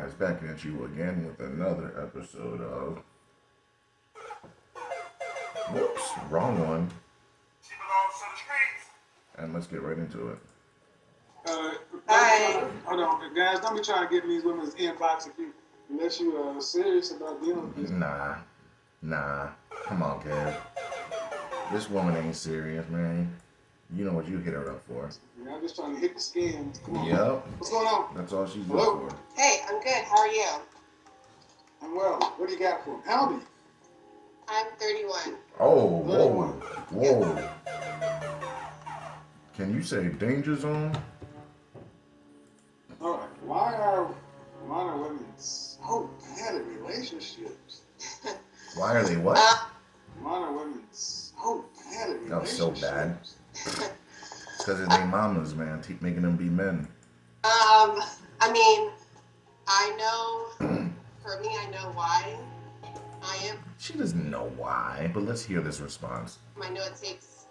guys, back at you again with another episode of. Whoops, wrong one. She belongs to the streets. And let's get right into it. Hi. Hold on, guys. Don't be trying to get in these women's inbox unless you are serious about dealing with this. Nah. Come on, Kev. This woman ain't serious, man. You know what you hit her up for. Yeah, I'm just trying to hit the skin. Come on. Yep. What's going on? That's all she's good Hello? for. Hey, I'm good. How are you? I'm well. What do you got for me? How old are you? I'm 31. Oh, whoa. Can you say danger zone? All right. Why are women so bad at relationships? Why are they what? Why are women so bad at relationships? Oh, so bad. It's because of their mamas, man. Keep making them be men. I mean, I know, for me, I know why I am. She doesn't know why, but let's hear this response. I know it takes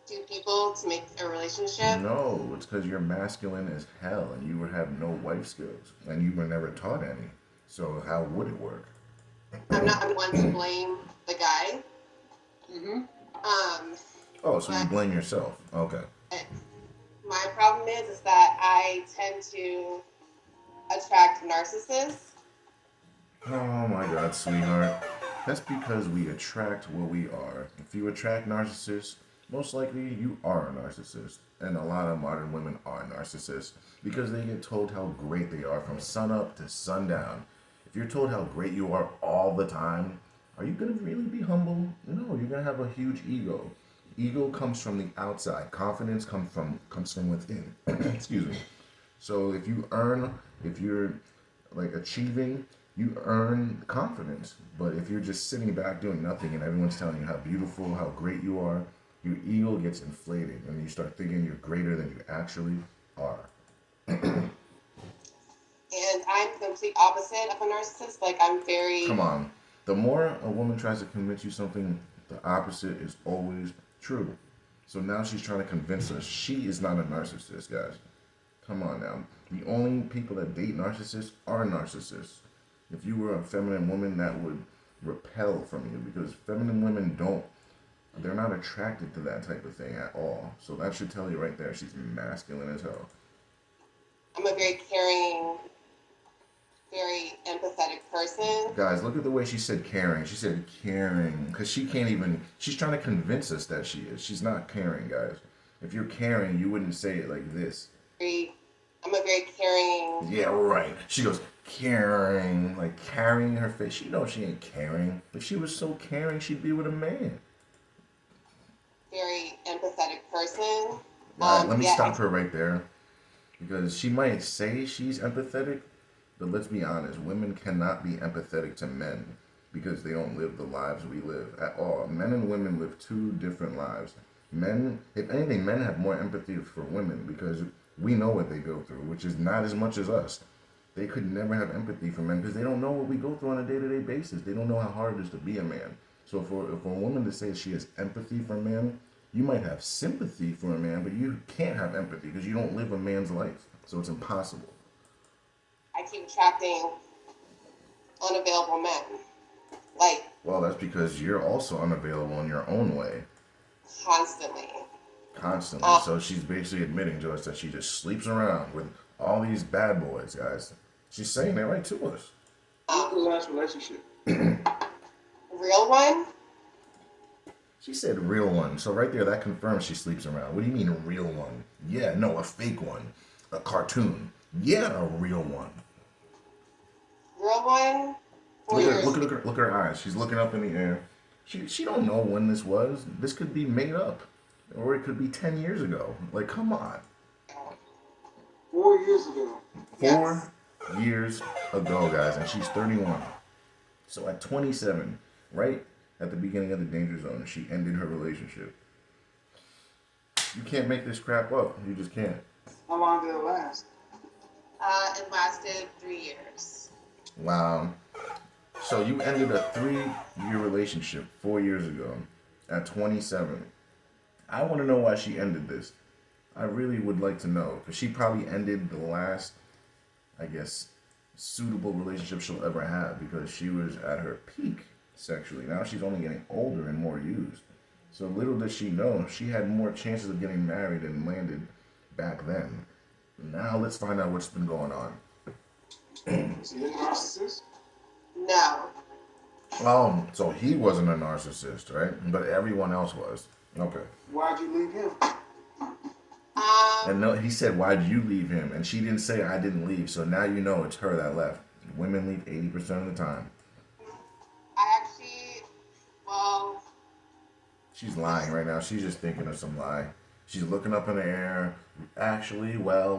two people to make a relationship. No, it's because you're masculine as hell and you have no wife skills and you were never taught any. So how would it work? I'm not the one to blame the guy. Mm-hmm. Oh, so you blame yourself. Okay. My problem is that I tend to attract narcissists. Oh my God, sweetheart. That's because we attract what we are. If you attract narcissists, most likely you are a narcissist. And a lot of modern women are narcissists because they get told how great they are from sun up to sundown. If you're told how great you are all the time, are you going to really be humble? No, you're going to have a huge ego. Ego comes from the outside. Confidence comes from within. Excuse me. So if you're like achieving, you earn confidence. But if you're just sitting back doing nothing and everyone's telling you how beautiful, how great you are, your ego gets inflated and you start thinking you're greater than you actually are. And I'm the complete opposite of a narcissist. Like, I'm very... Come on. The more a woman tries to convince you something, the opposite is always true. So now she's trying to convince us she is not a narcissist, guys. Come on now. The only people that date narcissists are narcissists. If you were a feminine woman, that would repel from you because feminine women they're not attracted to that type of thing at all. So that should tell you right there, she's masculine as hell. I'm a very caring, very empathetic person. Guys, look at the way she said caring. She said caring. Because she's trying to convince us that she is. She's not caring, guys. If you're caring, you wouldn't say it like this. I'm a very caring... Yeah, right. She goes, caring. Like, carrying her face. She knows she ain't caring. If she was so caring, she'd be with a man. Very empathetic person. All right, let me stop her right there. Because she might say she's empathetic, but let's be honest, women cannot be empathetic to men because they don't live the lives we live at all. Men and women live two different lives. Men, if anything, men have more empathy for women because we know what they go through, which is not as much as us. They could never have empathy for men because they don't know what we go through on a day-to-day basis. They don't know how hard it is to be a man. So for a woman to say she has empathy for a man, you might have sympathy for a man, but you can't have empathy because you don't live a man's life. So it's impossible. I keep attracting unavailable men. Well, that's because you're also unavailable in your own way. Constantly. So she's basically admitting to us that she just sleeps around with all these bad boys, guys. She's saying that right to us. What's the last relationship? Real one? She said real one. So right there, that confirms she sleeps around. What do you mean a real one? Yeah, no, a fake one. A cartoon. Yeah, a real one. Real one? Look at her eyes. She's looking up in the air. She don't know when this was. This could be made up. Or it could be 10 years ago. Like, come on. 4 years ago. 4 years ago, guys, and she's 31. So at 27, right at the beginning of the danger zone, she ended her relationship. You can't make this crap up. You just can't. How long did it last? It lasted 3 years. Wow. So you ended a 3-year relationship 4 years ago at 27. I want to know why she ended this. I really would like to know because she probably ended the last, I guess, suitable relationship she'll ever have because she was at her peak sexually. Now she's only getting older and more used. So little does she know, she had more chances of getting married and landed back then. Now let's find out what's been going on. Is he a narcissist? No. So he wasn't a narcissist, right? But everyone else was. Okay. Why'd you leave him? And no, he said, "Why'd you leave him?" And she didn't say, "I didn't leave." So now you know it's her that left. Women leave 80% of the time. I actually, well, She's lying right now. She's just thinking of some lie. She's looking up in the air. Actually, well.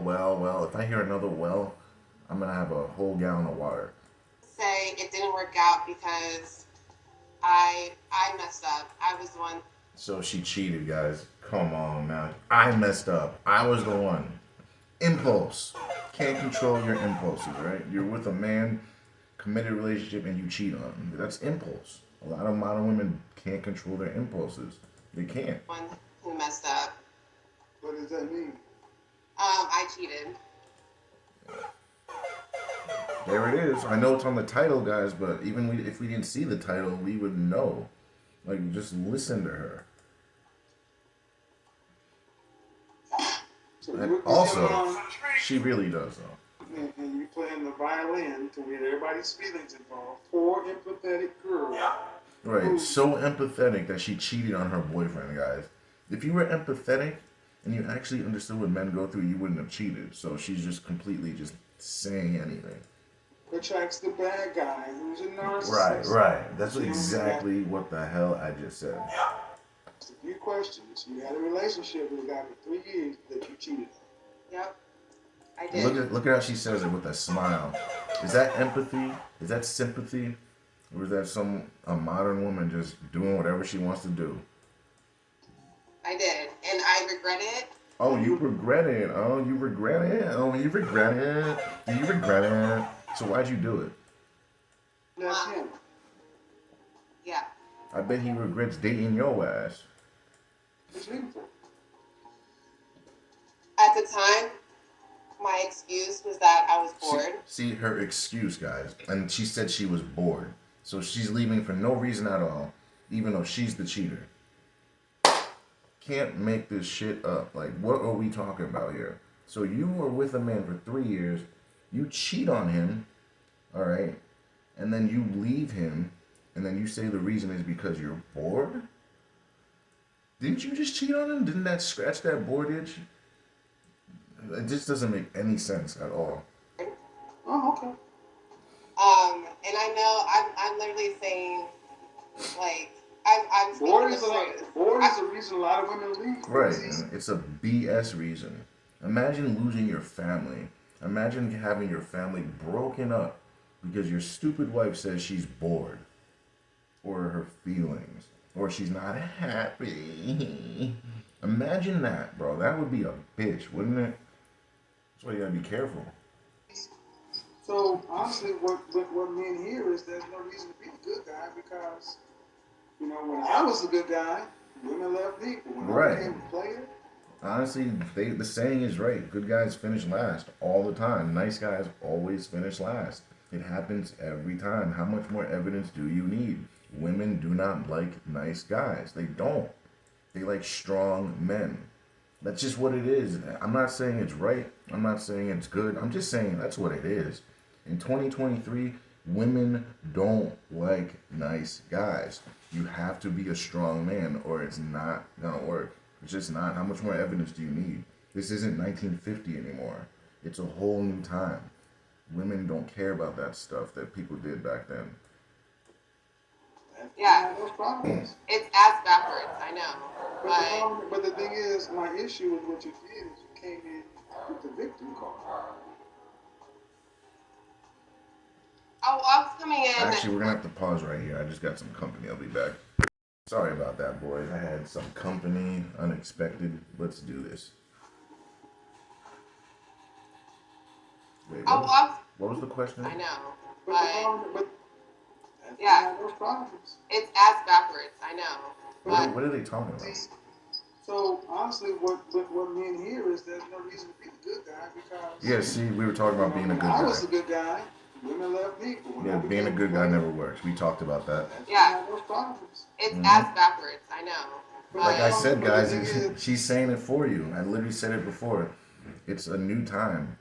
If I hear another well, I'm gonna have a whole gallon of water. say it didn't work out because I messed up. I was the one. So she cheated, guys. Come on, man. I messed up. I was the one. Impulse. Can't control your impulses, right? You're with a man, committed relationship, and you cheat on him. That's impulse. A lot of modern women can't control their impulses. They can't. One who messed up. What does that mean? I cheated. There it is. I know it's on the title, guys, but even if we didn't see the title, we would know. Like, just listen to her. So And you also, she really does, though. and you playing the violin to get everybody's feelings involved. Poor empathetic girl. Right. So empathetic that she cheated on her boyfriend, guys. If you were empathetic and you actually understood what men go through, you wouldn't have cheated. So she's just completely just saying anything. Attracts the bad guy who's a narcissist. Right. That's exactly what the hell I just said. It's a few questions. You had a relationship with a guy for 3 years that you cheated on. Yep. I did. Look at how she says it with a smile. Is that empathy? Is that sympathy? Or is that a modern woman just doing whatever she wants to do? I did. And I regret it. Oh, you regret it. Oh, you regret it. Oh, you regret it. Do you regret it? So why'd you do it? That's him. Yeah. I bet he regrets dating your ass. What's he for? At the time, my excuse was that I was bored. See her excuse, guys. And she said she was bored. So she's leaving for no reason at all, even though she's the cheater. Can't make this shit up. Like, what are we talking about here? So you were with a man for 3 years, you cheat on him, all right, and then you leave him, and then you say the reason is because you're bored? Didn't you just cheat on him? Didn't that scratch that bored itch? It just doesn't make any sense at all. Oh, okay. And I know I'm literally saying, like, I'm Bored speaking is the reason a lot of women leave. Right, it's a BS reason. Imagine losing your family. Imagine having your family broken up because your stupid wife says she's bored, or her feelings, or she's not happy. Imagine that, bro. That would be a bitch, wouldn't it? That's why you gotta be careful. So honestly, what men hear is there's no reason to be a good guy because, when I was a good guy, women left me. But when I became a player, honestly, the saying is right. Good guys finish last all the time. Nice guys always finish last. It happens every time. How much more evidence do you need? Women do not like nice guys. They don't. They like strong men. That's just what it is. I'm not saying it's right. I'm not saying it's good. I'm just saying that's what it is. In 2023, women don't like nice guys. You have to be a strong man or it's not going to work. It's just not. How much more evidence do you need? This isn't 1950 anymore. It's a whole new time. Women don't care about that stuff that people did back then. Yeah. those problems. It's ass backwards, I know. But the thing is, my issue with what you did is you came in with the victim card. Oh, I was coming in. Actually, we're going to have to pause right here. I just got some company. I'll be back. Sorry about that, boys. I had some company, unexpected. Let's do this. Wait, what was the question? I know. But yeah, those problems. it's ass backwards, I know. What are they talking about? So honestly, what men hear is there's no reason to be a good guy because. Yeah, see, we were talking about being a good guy. I was a good guy. Women love people. When Yeah, I being a became good guy man, never works. We talked about that. that's when I Yeah, had those problems. it's Hmm. ass backwards. I know, But Like I but said, but the guys, thing is, she's saying it for you. I literally said it before. It's a new time.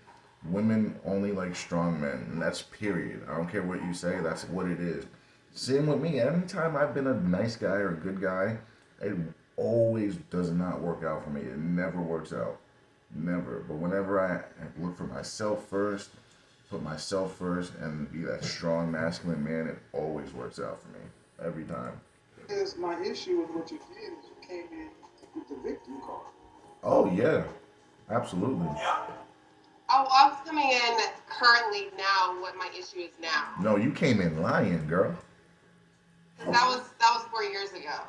Women only like strong men, and that's period. I don't care what you say. That's what it is. Same with me. Anytime I've been a nice guy or a good guy, it always does not work out for me. It never works out. Never. But whenever I look for myself first, put myself first, and be that strong, masculine man, it always works out for me. Every time. is my issue with what you did is you came in with the victim card. Oh, yeah. Absolutely. I was coming in currently now. What my issue is now, No, you came in lying, girl. because that was 4 years ago.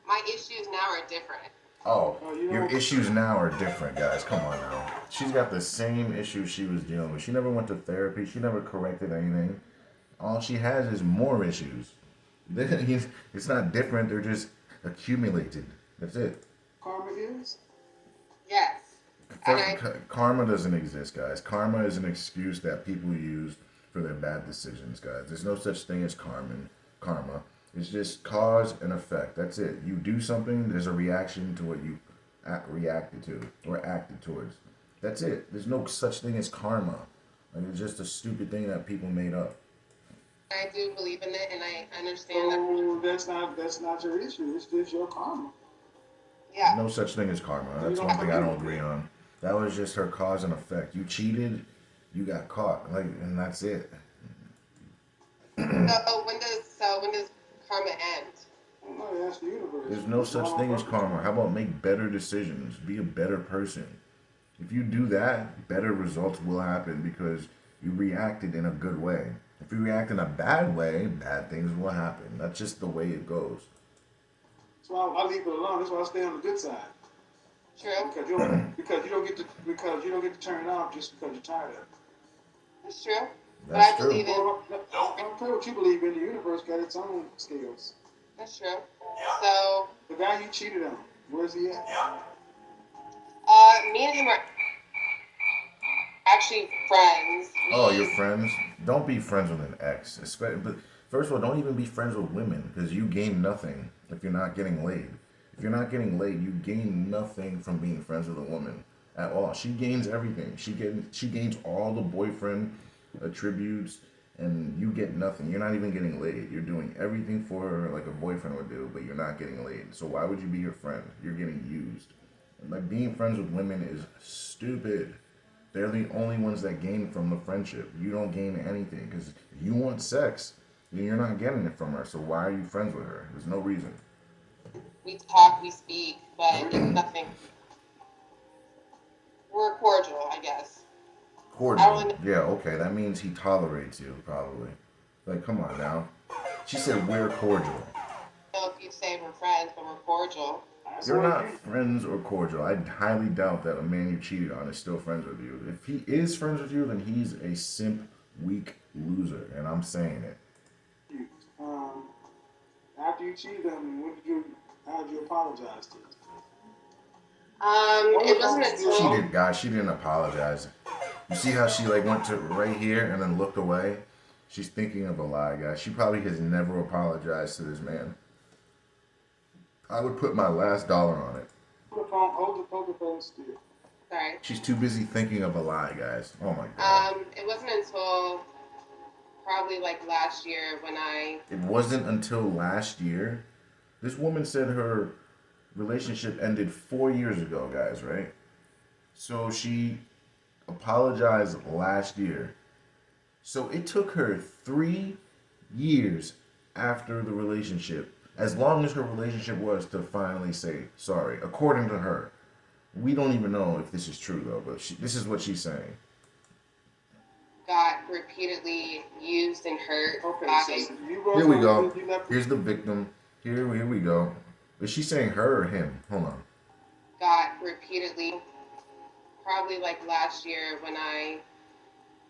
My issues now are different. Oh, You your know, issues now are different, guys. Come on now. She's got the same issues she was dealing with. She never went to therapy. She never corrected anything. All she has is more issues. It's not different. They're just accumulated. That's it. karma is. Yes, and I Karma doesn't exist, guys. Karma is an excuse that people use for their bad decisions, guys. There's no such thing as karma. It's just cause and effect. That's it. You do something, there's a reaction to what you reacted to or acted towards. That's it. There's no such thing as karma. Like, it's just a stupid thing that people made up. I do believe in it, and I understand that. So that's not your issue. It's just your karma. Yeah, No such thing as karma. You That's don't one thing I believe don't it. agree on. That was just her cause and effect. You cheated, you got caught. Like, and that's it. so when does karma end? No, that's the universe. There's no such thing as karma. How about make better decisions? Be a better person. If you do that, better results will happen because you reacted in a good way. If you react in a bad way, bad things will happen. That's just the way it goes. So I leave it alone. That's why I stay on the good side. True. Because you don't get to turn it off just because you're tired of it. That's true. But That's I true. believe in. Well, I don't care what you believe in. The universe got its own scales. That's true. So, The guy you cheated on, where's he at? me and him are actually friends. Oh, you're friends? Don't be friends with an ex. But first of all, don't even be friends with women because you gain nothing if you're not getting laid. If you're not getting laid, you gain nothing from being friends with a woman at all. She gains everything. She gains all the boyfriend attributes, and you get nothing. You're not even getting laid. You're doing everything for her like a boyfriend would do, but you're not getting laid. So why would you be her friend? You're getting used. Like being friends with women is stupid. They're the only ones that gain from the friendship. You don't gain anything because if you want sex, then you're not getting it from her. So why are you friends with her? There's no reason. We talk, we speak, but it's nothing. We're cordial, I guess. I Cordial. don't Yeah, okay. That means he tolerates you, probably. Like, come on now. She said we're cordial. know if you'd say we're friends, but we're cordial. You're not friends or cordial. I highly doubt that a man you cheated on is still friends with you. If he is friends with you, then he's a simp, weak loser, and I'm saying it. Um, after you cheated on him, how did you apologize to him? It wasn't until She did, guys. She didn't apologize. You see how she like went to right here and then looked away? She's thinking of a lie, guys. She probably has never apologized to this man. I would put my last dollar on it. Hold the phone still. Sorry. She's too busy thinking of a lie, guys. Oh my god. It wasn't until probably like last year when I. It wasn't until last year. This woman said her relationship ended 4 years ago, guys, right? So she apologized last year. So it took her 3 years after the relationship, as long as her relationship was, to finally say sorry, according to her. We don't even know if this is true, though, but this is what she's saying. Got repeatedly used and hurt Okay, by. so you wrote Here we on go. it, you left Here's the victim. Here we go. Is she saying her or him? Hold on. Got repeatedly, probably like last year when I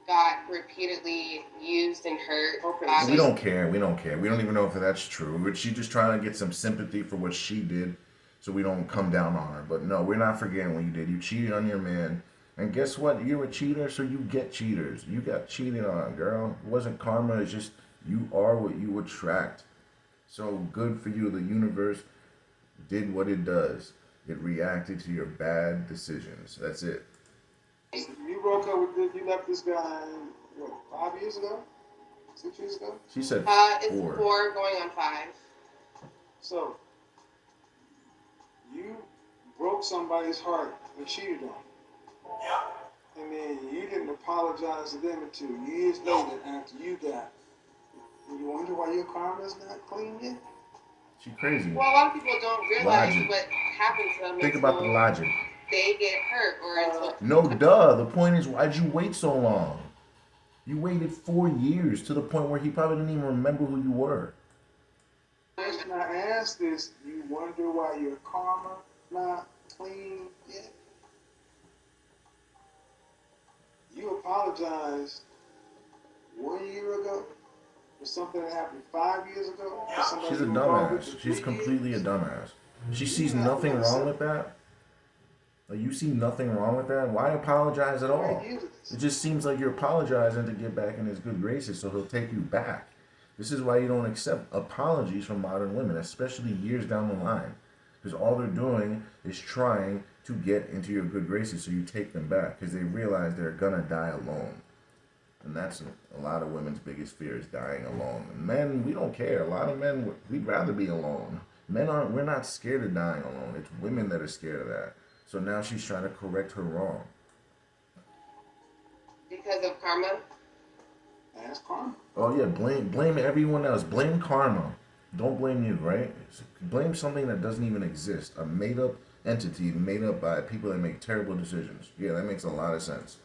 got repeatedly used and hurt. Okay, by. We don't care. We don't care. We don't even know if that's true. But she's just trying to get some sympathy for what she did so we don't come down on her. But no, we're not forgetting what you did. You cheated on your man And guess what? You're a cheater, so you get cheaters. You got cheated on, girl. It wasn't karma, it's just you are what you attract. So good for you. The universe did what it does. It reacted to your bad decisions. That's it. You broke up with this, you left this guy, what, 5 years ago? 6 years ago? She said It's 4. going on 5. So, you broke somebody's heart and cheated on them. And then you didn't apologize to them until years later after you got. And you wonder why your karma's not clean yet? She crazy. Well, a lot of people don't realize Logic. what happened to them Think about the until logic. they get hurt or until. No, duh. The point is, why'd you wait so long? You waited 4 years to the point where he probably didn't even remember who you were. The question I asked is, you wonder why your karma not clean yet? You apologized 1 year ago for something that happened 5 years ago. She's a dumbass. She's completely a dumbass. She sees nothing wrong with that. Like, you see nothing wrong with that. Why apologize at all? It just seems like you're apologizing to get back in his good graces, so he'll take you back. This is why you don't accept apologies from modern women, especially years down the line, because all they're doing is trying to get into your good graces, so you take them back, because they realize they're gonna die alone. And that's a lot of women's biggest fear, is dying alone. And men, we don't care. A lot of men, we'd rather be alone. We're not scared of dying alone. It's women that are scared of that. So now she's trying to correct her wrong. Because of karma? That's karma. Oh yeah, blame everyone else. Blame karma. Don't blame you, right? Blame something that doesn't even exist. A made up entity made up by people that make terrible decisions. Yeah, that makes a lot of sense.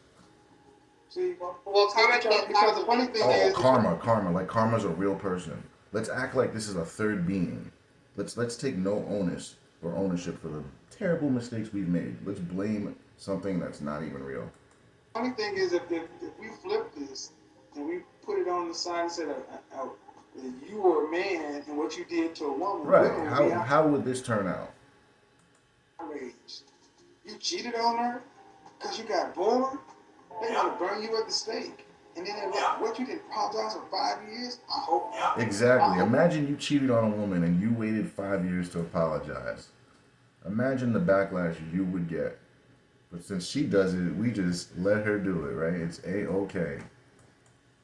See, Well, karma can't because the funny thing Oh, is, karma. Like karma's a real person. Let's act like this is a third being. Let's take no onus or ownership for the terrible mistakes we've made. Let's blame something that's not even real. funny thing is, if we flip this and we put it on the side and said, you were a man and what you did to a woman, Right. How would this turn out? outraged. You cheated on her because you got bored. They want to burn you at the stake. And then what you did apologize for 5 years? I hope. Exactly. Imagine you cheated on a woman and you waited 5 years to apologize. Imagine the backlash you would get. But since she does it, we just let her do it, right? It's A-okay.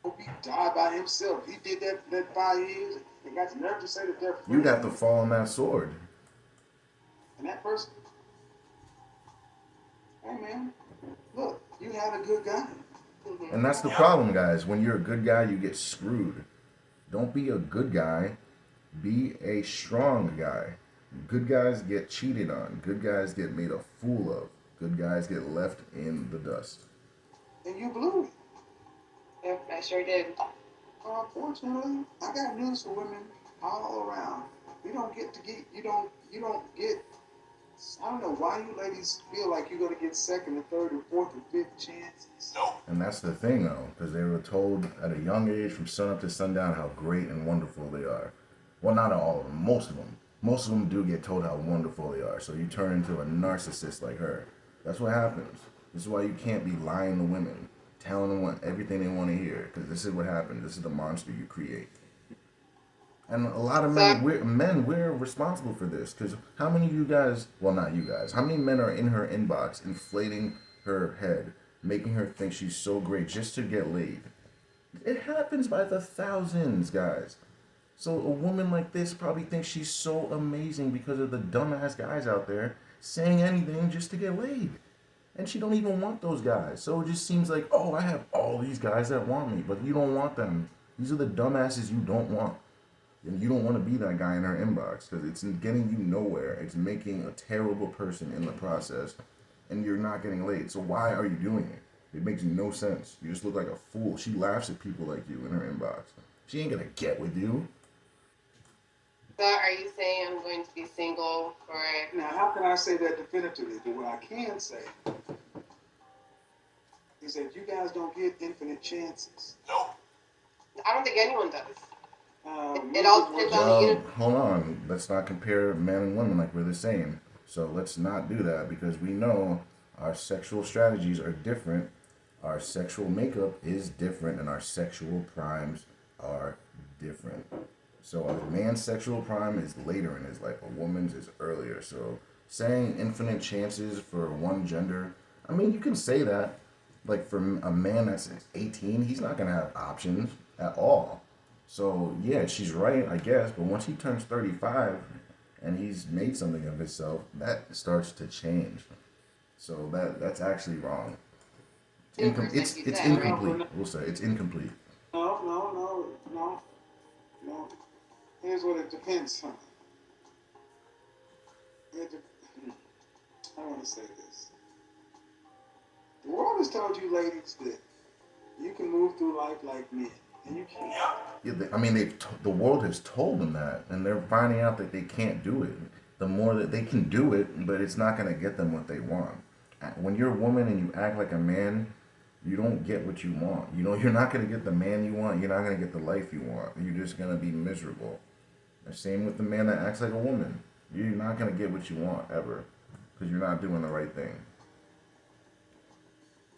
Hope he died by himself. He did that 5 years and got the nerve to say that they're free. You'd have to fall on that sword. And that person, hey man, look, you had a good guy. And that's the problem, guys. When you're a good guy, you get screwed. Don't be a good guy. Be a strong guy. Good guys get cheated on. Good guys get made a fool of. Good guys get left in the dust. And you blew it. Yep, I sure did. Unfortunately, I got news for women all around. You don't get, I don't know why you ladies feel like you're going to get second and third and fourth and fifth chances. And that's the thing, though, because they were told at a young age from sunup to sundown how great and wonderful they are. Well, not all of them, most of them. Most of them do get told how wonderful they are, so you turn into a narcissist like her. That's what happens. This is why you can't be lying to women, telling them everything they want to hear, because this is what happens. This is the monster you create. And a lot of we're responsible for this, because how many of you guys, well, not you guys, how many men are in her inbox inflating her head, making her think she's so great just to get laid? It happens by the thousands, guys. So a woman like this probably thinks she's so amazing because of the dumbass guys out there saying anything just to get laid. And she don't even want those guys. So it just seems like, oh, I have all these guys that want me, but you don't want them. These are the dumbasses you don't want. And you don't want to be that guy in her inbox because it's getting you nowhere. It's making a terrible person in the process, and you're not getting laid. So why are you doing it? It makes no sense. You just look like a fool. She laughs at people like you in her inbox. She ain't gonna get with you. So are you saying I'm going to be single for... Now, how can I say that definitively? But what I can say is that you guys don't get infinite chances. I don't think anyone does. It It all depends on you. Hold on. Let's not compare men and women like we're the same. So let's not do that because we know Our sexual strategies are different. Our sexual makeup is different, and our sexual primes are different. So a man's sexual prime is later in his life. A woman's is earlier. So saying infinite chances for one gender, I mean, you can say that. Like for a man that's 18, he's not gonna have options at all. So yeah, she's right, I guess. But once he turns 35, and he's made something of himself, that starts to change. So that's actually wrong. Supers, like you It's said, right? incomplete. We'll say it's incomplete. No. Here's what it depends on. It de- I want to say this. The world has told you, ladies, that you can move through life like men, and you can't. Yeah, I mean, the world has told them that, and they're finding out that they can't do it. The more that they can do it, but it's not going to get them what they want. When you're a woman and you act like a man, you don't get what you want. You know, you're not going to get the man you want. You're not going to get the life you want. You're just going to be miserable. The same with the man that acts like a woman. You're not going to get what you want ever because you're not doing the right thing.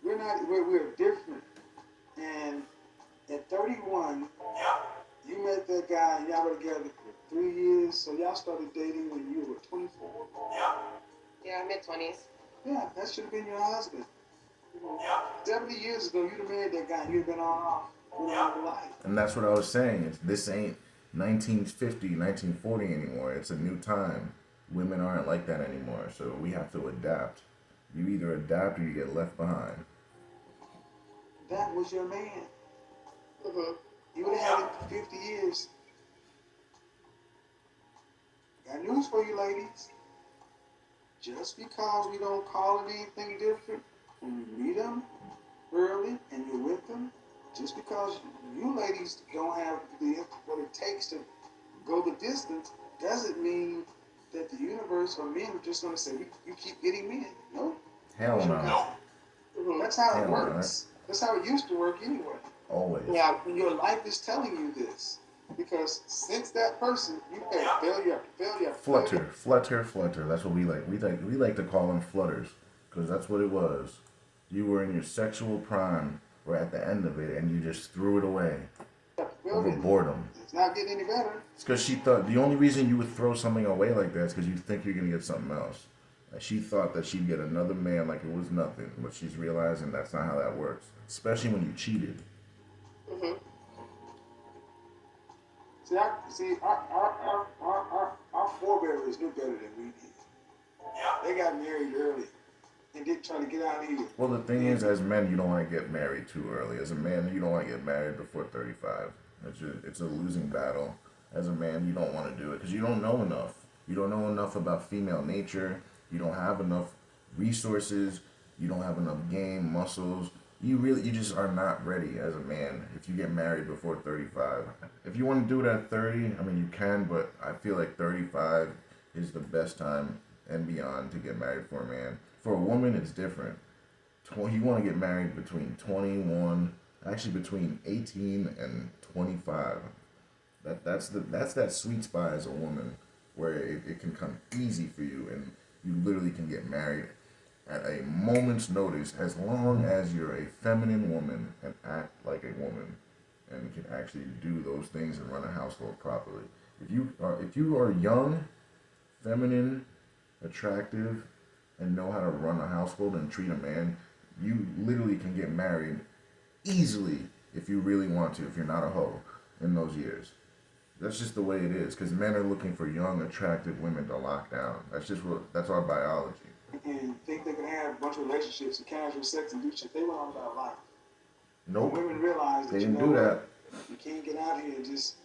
We're different. And at 31, you met that guy and y'all were together for 3 years, so y'all started dating when you were 24. Yeah, mid-20s. Yeah, that should have been your husband. 70 years ago, you'd have married that guy and you'd have been on off for the whole life. And that's what I was saying. This ain't 1950, 1940 anymore. It's a new time. Women aren't like that anymore, so we have to adapt. You either adapt or you get left behind. That was your man. Mm-hmm. You would have had it for 50 years. Got news for you, ladies. Just because we don't call it anything different, when you meet them early and you're with them, just because you ladies don't have what it takes to go the distance, doesn't mean that the universe or men are just going to say, you keep getting men. No. Hell no. Mm-hmm. That's how it Hell no. works. That's how it used to work anyway. Always. Yeah. Your life is telling you this. Because since that person, you've had failure after failure after failure. Flutter. That's what we like. We like to call them flutters because that's what it was. You were in your sexual prime or at the end of it, and you just threw it away over boredom. It's not getting any better. It's because she thought the only reason you would throw something away like that is because you think you're gonna get something else. And she thought that she'd get another man like it was nothing, but she's realizing that's not how that works. Especially when you cheated. Mm-hmm. Our forebears knew better than we did. They got married early and didn't try to get out of here. Well, the thing is, as men, you don't want to get married too early. As a man, you don't want to get married before 35. It's a losing battle. As a man, you don't want to do it because you don't know enough. You don't know enough about female nature. You don't have enough resources. You don't have enough game, muscles. You just are not ready as a man if you get married before 35. If you want to do it at 30, I mean, you can, but I feel like 35 is the best time and beyond to get married for a man. For a woman, it's different. You want to get married between 21, actually between 18 and 25. That's that sweet spot as a woman where it can come easy for you and you literally can get married at a moment's notice as long as you're a feminine woman and act like a woman and can actually do those things and run a household properly. If you are young, feminine, attractive, and know how to run a household and treat a man, you literally can get married easily if you really want to, if you're not a hoe in those years. That's just the way it is, because men are looking for young, attractive women to lock down. That's our biology. And think they can have a bunch of relationships and casual sex and do shit. They went on about life. Nope. Women realize that They didn't do that. You can't get out here and just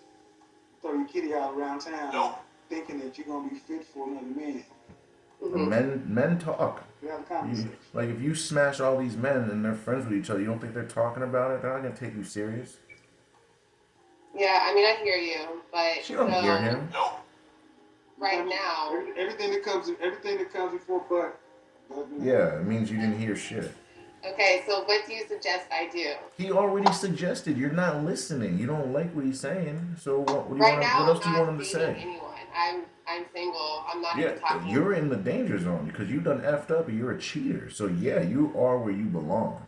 throw your kitty out around town thinking that you're gonna be fit for another man. Mm-hmm. Men talk. We have a conversation. Like if you smash all these men and they're friends with each other, you don't think they're talking about it? They're not gonna take you serious. Yeah, I mean, I hear you, but She don't hear him. Right now, Everything that comes before but. Yeah, it means you didn't hear shit. okay. So, what do you suggest I do? He already suggested. You're not listening. You don't like what he's saying. So what Right now, else do you I'm want him not to dating say? anyone. I'm single. I'm not Yeah, even talking you're in the danger zone because you done effed up and you're a cheater. So yeah, you are where you belong.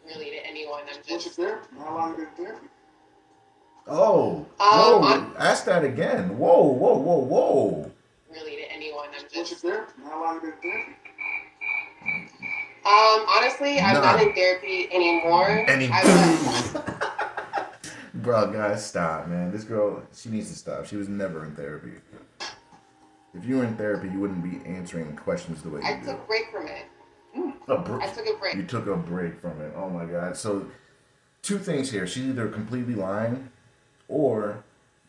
really to anyone. I'm What's your just therapy? How long you been in therapy? Oh, on whoa! Ask that again. Whoa, whoa, whoa, whoa. really to anyone. I'm What's your just therapy? How long you been in therapy? honestly, I'm not None. in therapy anymore. Any I was. Bro, guys, stop, man. This girl, she needs to stop. She was never in therapy. If you were in therapy, you wouldn't be answering questions the way I you do. took a break from it. A I took a break. You took a break from it. Oh my god. So, two things here. She's either completely lying, or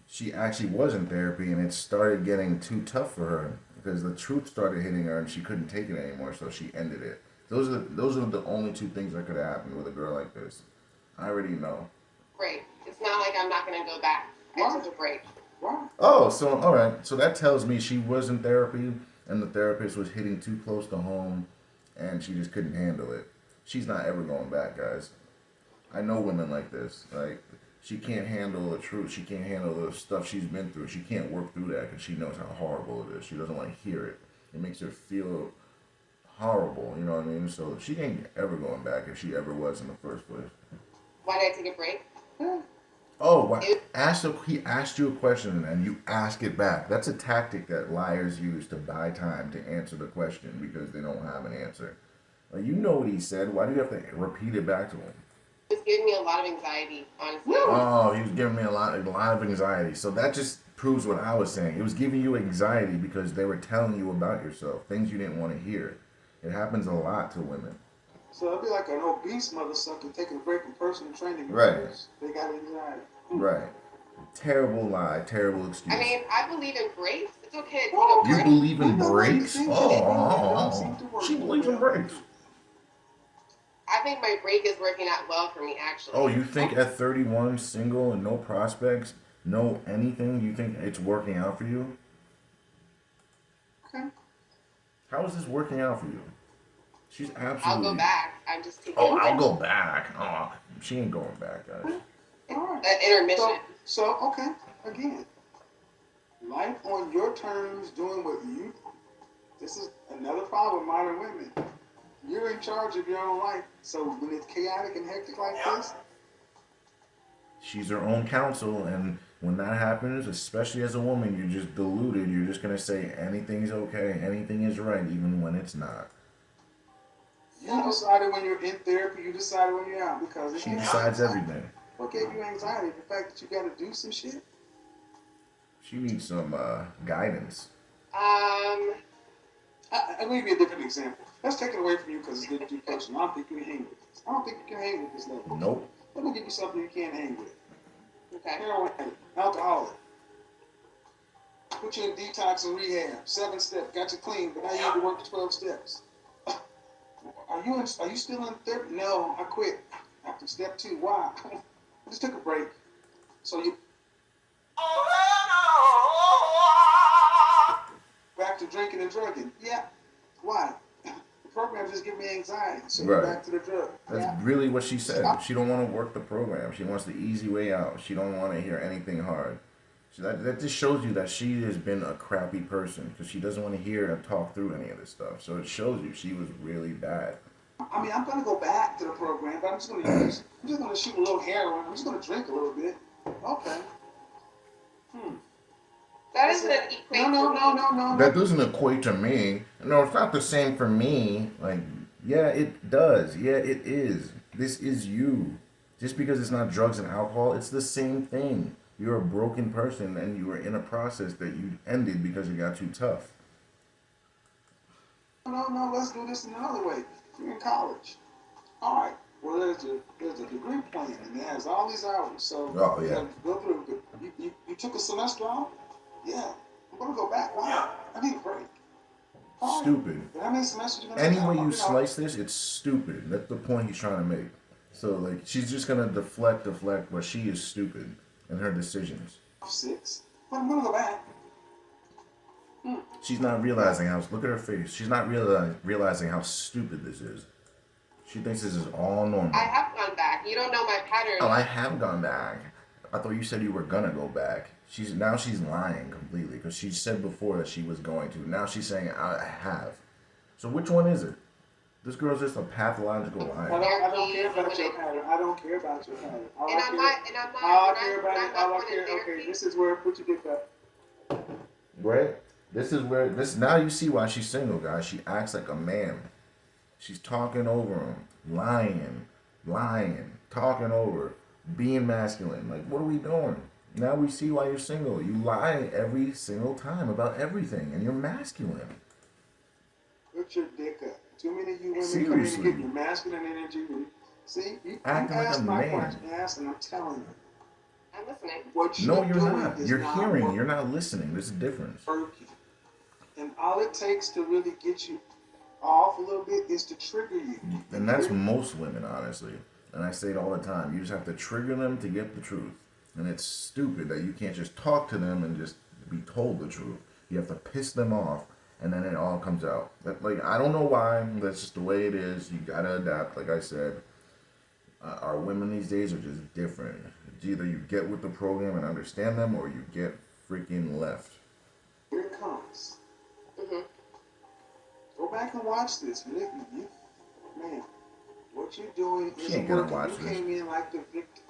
she actually was in therapy and it started getting too tough for her because the truth started hitting her and she couldn't take it anymore, so she ended it. Those are the only two things that could have happened with a girl like this. I already know. Break. It's not like I'm not gonna go back. I Why? took a break. Why? Oh, so all right. So that tells me she was in therapy and the therapist was hitting too close to home and she just couldn't handle it. She's not ever going back, guys. I know women like this. Like, she can't handle the truth. She can't handle the stuff she's been through. She can't work through that because she knows how horrible it is. She doesn't want to hear it. It makes her feel horrible. You know what I mean? So she ain't ever going back if she ever was in the first place. Why did I take a break? Oh, what? It, He asked you a question and you ask it back. That's a tactic that liars use to buy time to answer the question because they don't have an answer. Like, you know what he said. Why do you have to repeat it back to him? was giving me a lot of anxiety, honestly. Oh, he was giving me a lot of anxiety. So that just proves what I was saying. It was giving you anxiety because they were telling you about yourself, things you didn't want to hear. It happens a lot to women. So it'd be like an obese mother sucker taking a break from personal training Right. because they got anxiety. Right. Terrible lie, terrible excuse. I mean, I believe in breaks. It's okay to take Oh, a You break. believe in You know what? The breaks? things you do don't seem Oh, to work she too believes in well. breaks. I think my break is working out well for me, actually. Oh, you think at 31, single and no prospects, no anything, you think it's working out for you? Okay. How is this working out for you? She's I'll go absolutely. back. I'm just taking Oh, a I'll break. go back. Oh, she ain't going back, guys. All right. That intermission. So okay. Again, life on your terms, doing what you. This is another problem with modern women. You're in charge of your own life. So when it's chaotic and hectic like this, She's her own counsel, and when that happens, especially as a woman, you're just deluded. You're just gonna say anything's okay, anything is right, even when it's not. you decided when you're in therapy, you decided when you're out because if She you have decides anxiety, everything. what gave you anxiety? The fact that you got to do some shit. She needs some guidance. I'll give you a different example. Let's take it away from you because it's getting too personal. I don't think you can hang with this. I don't think you can hang with this level. Nope. Let me give you something you can't hang with. Okay. Heroin addict, alcoholic. Put you in detox and rehab. 7 steps, got you clean, but now you need to work the 12 steps. Are you still in therapy? No, I quit after step 2. Why? I just took a break. So you back to drinking and drugging. Yeah. Why? The program just give me anxiety. So you're Right. back to the drug. That's Yeah. really what she said. She don't want to work the program. She wants the easy way out. She don't want to hear anything hard. So that just shows you that she has been a crappy person because she doesn't want to hear and talk through any of this stuff. So it shows you she was really bad. I mean, I'm gonna go back to the program, but I'm just gonna use. I'm just gonna shoot a little heroin. I'm just gonna drink a little bit. Okay. That doesn't equate No. That doesn't equate to me. No, it's not the same for me. Like, yeah, it does. Yeah, it is. This is you. Just because it's not drugs and alcohol, it's the same thing. You're a broken person and you were in a process that you ended because it got too tough. No. Let's do this in another way. You're in college. All right. Well, there's a degree plan, and it has all these hours. So Oh, you yeah. gotta go through it. You took a semester off? Yeah. I'm gonna go back. Why? I need a break. All right. Stupid. How many semesters you gonna Any take way out? you slice this, it's stupid. That's the point he's trying to make. So, like, she's just gonna deflect, but she is stupid in her decisions. 6. But I'm gonna go back. She's not realizing how. Look at her face. She's not realizing how stupid this is. She thinks this is all normal. I have gone back. You don't know my Oh, I patterns. have gone back. I thought you said you were gonna go back. She's lying completely because she said before that she was going to. Now she's saying I have. So which one is it? This girl's just a pathological liar. I don't care about your pattern. I don't care about your pattern. All And I I'm care, not, and I'm not, all I when care about when is I'm not all I going care. to Okay, therapy, this is where put your dick up. Right? This is where this now you see why she's single, guys. She acts like a man. She's talking over him, lying, talking over, being masculine. Like, what are we doing? Now we see why you're single. You lie every single time about everything, and you're masculine. Put your dick up. Too many of you women come in and Seriously. get your masculine energy. See, you Acting like a asked my man. question, and I'm telling you, I'm listening. what No, you're you're doing not. is You're not hearing. You're not listening. There's a difference. working. And all it takes to really get you off a little bit is to trigger you. And that's most women, honestly. And I say it all the time. You just have to trigger them to get the truth. And it's stupid that you can't just talk to them and just be told the truth. You have to piss them off, and then it all comes out. But, like, I don't know why. That's just the way it is. You gotta adapt. Like I said, our women these days are just different. It's either you get with the program and understand them, or you get freaking left. Here it comes. Hmm. Go back and watch this. Man, what you're doing She isn't ain't gonna working. watch You this. came in like the victim.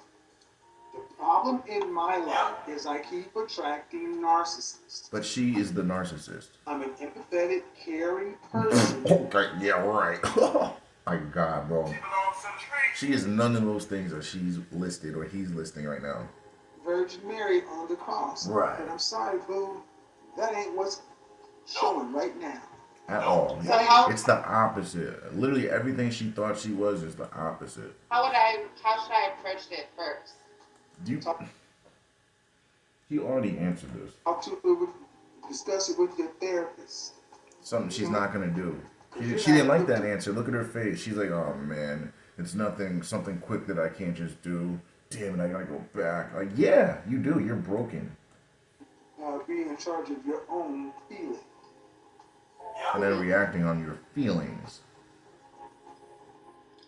The problem in my life is I keep attracting narcissists. But she is the narcissist. I'm an empathetic, caring person. Okay, yeah, right. My God, bro. She is none of those things that she's listed or he's listing right now. Virgin Mary on the cross. Right. But I'm sorry, boo. That ain't what's showing right now. At all. So how It's the opposite. Literally everything she thought she was is the opposite. how should I approach it first? Do you? He already answered this. Talk to it with, discuss it with your therapist. Something she's not gonna do. She didn't like that answer. Look at her face. She's like, oh man, it's something quick that I can't just do. Damn it, I gotta go back. Like, yeah, you do. You're broken. Be in charge of your own feelings. And then reacting on your feelings.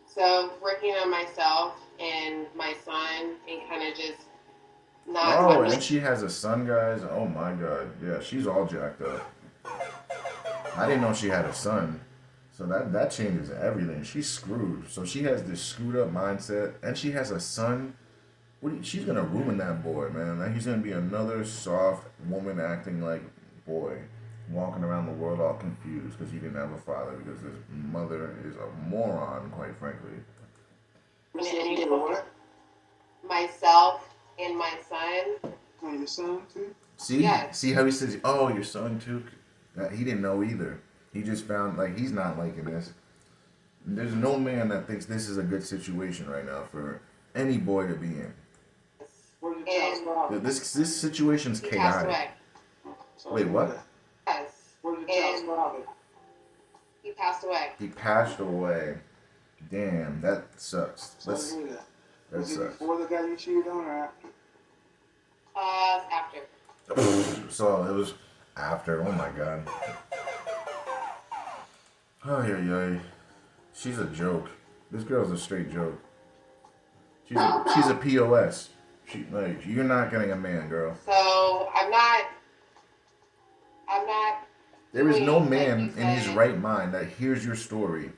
So working on myself and my son and kind of just not. Oh, and she has a son, guys. Oh my God. Yeah, she's all jacked up. I didn't know she had a son. So that changes everything. She's screwed. So she has this screwed up mindset, and she has a son. She's gonna ruin that boy, man. Like, he's gonna be another soft woman acting like boy, walking around the world all confused because he didn't have a father because his mother is a moron, quite frankly. What? Myself and my son. And your son too? See, Yes. see how he says, "Oh, your son too." He didn't know either. He just found like he's not liking this. There's no man that thinks this is a good situation right now for any boy to be in. Where's your child's father? This situation's He passed chaotic. away. Wait, what? Yes. Where's your child's And father? he passed away. He passed away. Damn, that sucks. So Let's. do that. That Was it sucks. before the guy you cheated on or after? After. So it was after. Oh my God. Oh yeah. She's a joke. This girl's a straight joke. She's a POS. You're not getting a man, girl. So I'm not. There is no like man you in his said. right mind that hears your story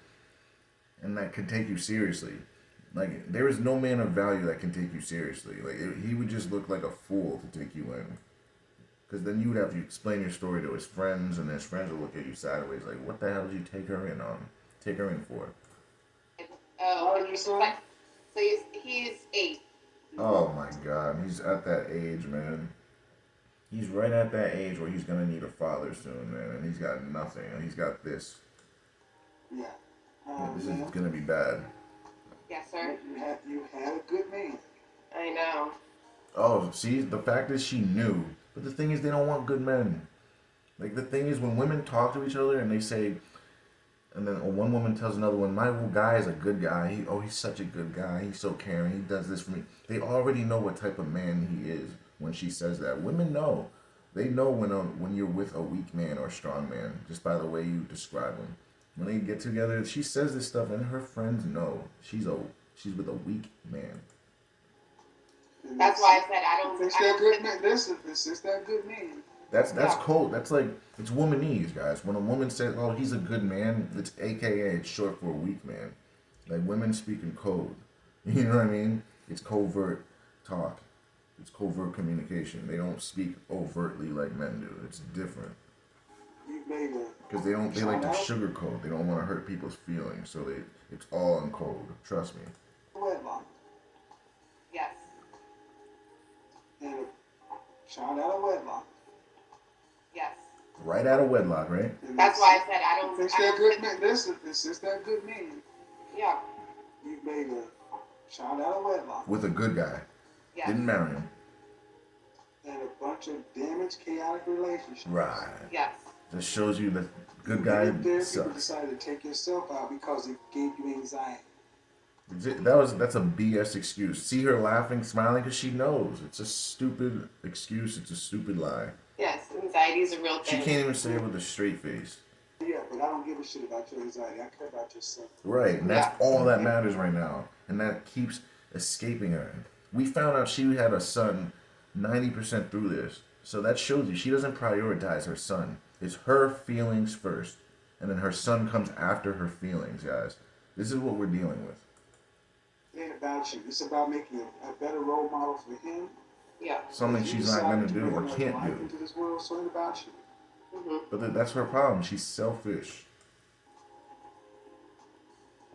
and that can take you seriously. Like, there is no man of value that can take you seriously. Like, he would just look like a fool to take you in. Because then you would have to explain your story to his friends, and his friends will look at you sideways like, what the hell did you take her in on? Take her in for? Oh, How old is your son? so he's 8. Oh my God, he's at that age, man. He's right at that age where he's gonna need a father soon, man, and he's got nothing, and he's got this. Yeah. Yeah, this Man, is gonna be bad. Yes, sir. you had a good man. I know. Oh, see, the fact is she knew, but the thing is they don't want good men. Like, the thing is when women talk to each other and they say, and then one woman tells another one, my guy is a good guy. He's such a good guy. He's so caring. He does this for me. They already know what type of man he is when she says that. Women know. They know when you're with a weak man or a strong man just by the way you describe him. When they get together, she says this stuff, and her friends know she's with a weak man. And That's why I said I don't. It's I that don't good think, man. Listen, it's that good man. That's yeah. cold. That's like it's womanese, guys. When a woman says, "Oh, he's a good man," it's AKA it's short for a weak man. Like women speak in code. You know what I mean? It's covert talk. It's covert communication. They don't speak overtly like men do. It's different You made a because they don't. They like shout to out sugarcoat. They don't want to hurt people's feelings. So it's all in code. Trust me. wedlock Yes. and a shout out a wedlock. Yes. Right out of wedlock, right? And That's why I said I don't. It's I that don't good think, man. Listen, it's that good man. yeah. You made a shout out a wedlock With a good guy. Yes. Didn't marry him. and a bunch of damaged, chaotic relationships. Right. Yes. Just shows you that good You guy get there, people sucks. decided to take yourself out because it gave you anxiety. That's a BS excuse. See her laughing, smiling because she knows it's a stupid excuse. It's a stupid lie. Yes. Anxiety is a real She thing. can't even say it with a straight face. Yeah, but I don't give a shit about your anxiety. I care about yourself. Right, and that's Yeah. all that matters right now, and that keeps escaping her. We found out she had a son 90% through this, so that shows you she doesn't prioritize her son. It's her feelings first, and then her son comes after her feelings, guys. This is what we're dealing with. It ain't about you. It's about making a better role model for him. Yeah. Something You she's not decided going to do bring or another can't life do. into this world, so it ain't about you. But that's her problem. She's selfish.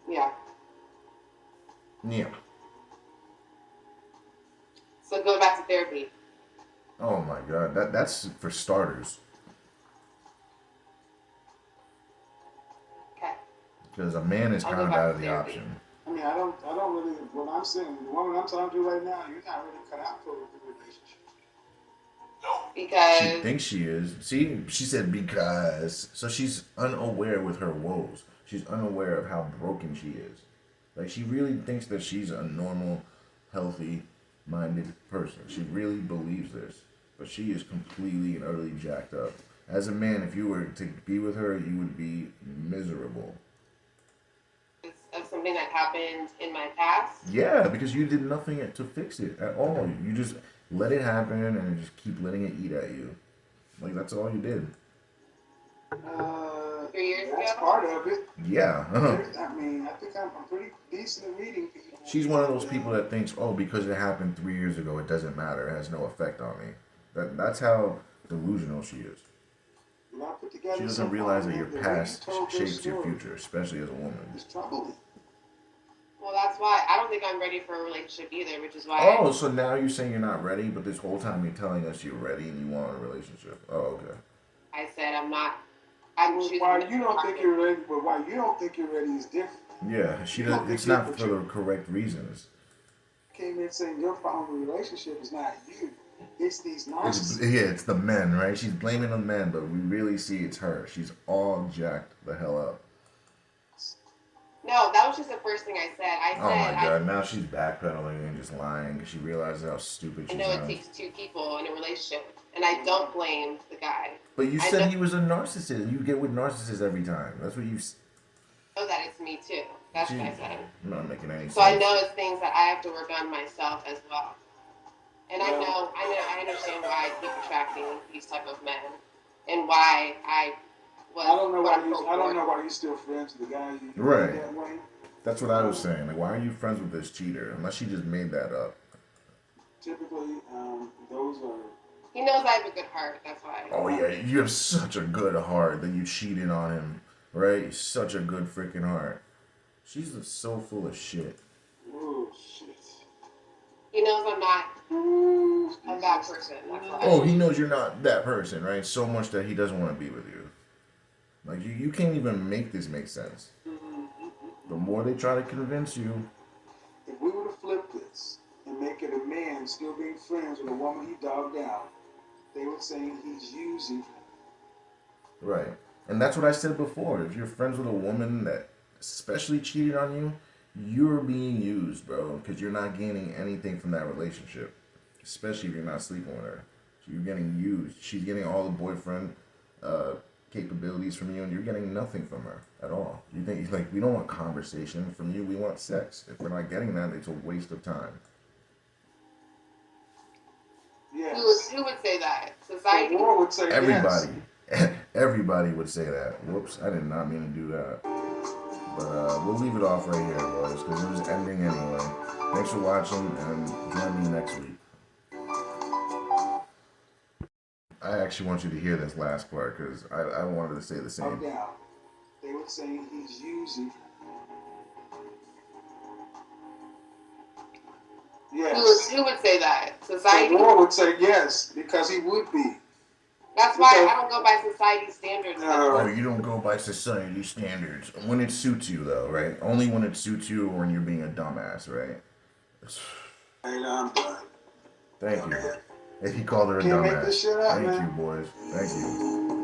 Yeah. Yeah. So go back to therapy. Oh my God. That's for starters. Okay. Because a man is I'll kind go of back out to of the therapy. option. I mean, I don't really. What I'm saying, the woman I'm talking to right now, you're not really cut out for a good relationship. She Because thinks she is. See, she said because. So she's unaware with her woes. She's unaware of how broken she is. Like, she really thinks that she's a normal, healthy minded person. She really believes this. But she is completely and utterly jacked up. As a man, if you were to be with her, you would be miserable. of something that happened in my past. Yeah, because you did nothing to fix it at all. You just let it happen and just keep letting it eat at you. Like, that's all you did. 3 years That's ago. part of it. Yeah. I mean, I think I'm pretty decent at reading people. She's one of those people that thinks, oh, because it happened 3 years ago, it doesn't matter. It has no effect on me. That's how delusional she is. When I put together She doesn't some realize that fine, your the way past you told your shapes your story future, especially as a woman. is troubling. Well, that's why I don't think I'm ready for a relationship either, which is why. Oh, so now you're saying you're not ready, but this whole time you're telling us you're ready and you want a relationship. Oh, okay. I said I'm not. I'm choosing. Why you don't think you're ready, but why you don't think you're ready is different. Yeah, she You does. don't think It's you- not but for you- the correct reasons. Came in saying your problem with the relationship is not you. It's these It's, narcissists. yeah, it's the men, right? She's blaming the men, but we really see it's her. She's all jacked the hell up. No, that was just the first thing I said. I Oh said my god, now she's backpedaling and just lying because she realizes how stupid I she know it sounds. takes two people in a relationship, and I don't blame the guy. But you I said know- he was a narcissist. You get with narcissists every time. That's what you. Oh, that it's me too. That's what I said. I'm not making any sense. So I know it's things that I have to work on myself as well. And I understand why I keep attracting these type of men, and why I was. I don't know why you. quote, I don't know why you're still friends with the guy you Right. that way. That's what I was saying. Like, why are you friends with this cheater? Unless she just made that up. Typically, those are. He knows I have a good heart. That's why. Oh yeah, you have such a good heart that you cheated on him, right? Such a good freaking heart. She's so full of shit. Oh shit. He knows I'm not a bad person. That's why. Oh, he knows you're not that person, right? So much that he doesn't want to be with you. Like, you can't even make this make sense. The more they try to convince you, If we were to flip this and make it a man still being friends with a woman he dogged out, they would say he's using her. right? And that's what I said before. If you're friends with a woman that especially cheated on you, you're being used, bro, because you're not gaining anything from that relationship, especially if you're not sleeping with her. So you're getting used. She's getting all the boyfriend capabilities from you, and you're getting nothing from her at all. You think, like, we don't want conversation from you, we want sex. If we're not getting that, it's a waste of time. society. The world would say Everybody. yes. Everybody would say that. Whoops, I did not mean to do that. But we'll leave it off right here, boys, because it was ending anyway. Thanks for watching, and join me next week. I actually want you to hear this last part, because I wanted to say the No same. doubt. They would say he's using. Yes. Who would say that? The Society? world would say yes, because he would be. That's why I don't go by society standards. Oh, you don't go by society standards. When it suits you, though, right? Only when it suits you or when you're being a dumbass, right? And I'm done. Thank you. If he called her a Can't make dumbass. this shit up, Thank man. you, boys. Thank you.